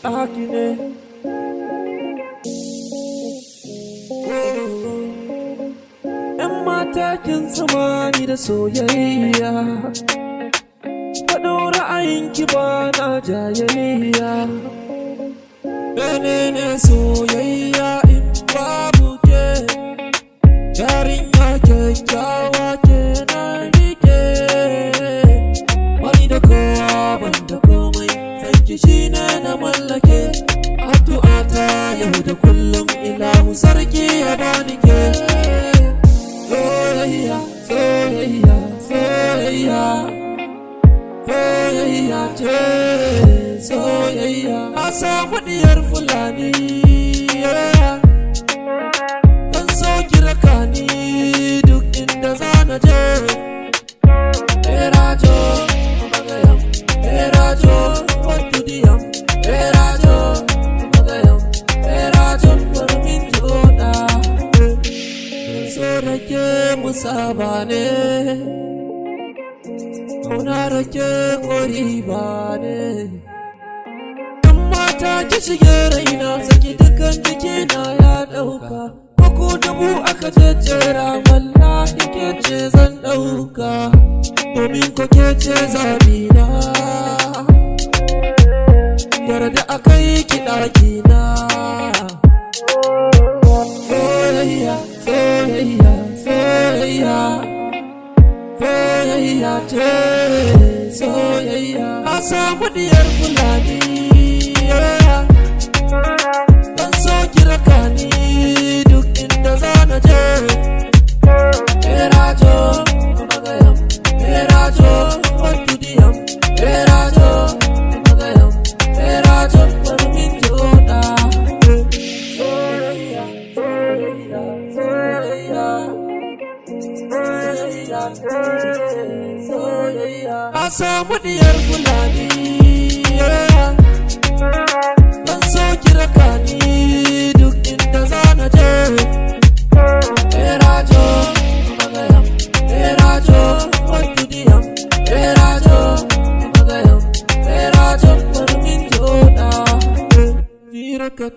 ɗaki ne. ‘Yan mata kin samani da soyayya, faɗo ra'ayinki ba na jayayya. Menene soyayya in babu ke? Yarinya kyakkyawa ke na rike, wani da kowa ban da komai, sanki shine na mallake. Addu'a ta yau da kullum ilahu sarki ya bani ke. Soyayya, soyayya, soyayya, soyayya ce, soyayya. Na samu diyar Fulani, dan so ki raka ni duk inda zana je. Erajo, magayam, erajo, watudiyam, erajo, magayam, erajo, barmin joda. So rake musaba ne, kauna rake koriba ne. Mata ki shige raina, saki dukan jikina ya ɗauka. Ko dubu aka jejjera, wallahi ke ce zan ɗauka, domin ko ke ce zabina. Yarda aka yi ki ɗakina. Soyayya, soyayya, soyayya, soyayya ce, soyayya. Na samu diyar Fulani, dan so ki raka ni duk inda zana je. Erajo, magayam, erajo, watudiyam, erajo, magayam, erajo, barmin joda. Soyayya, soyayya, soyayya, soyayya, soyayya. Na samu diyar Fulani, dan so ki raka ni duk inda zana je. Erajo, magayam, erajo, watudiyam, erajo, magayam, erajo, barmin joda. Ni rakat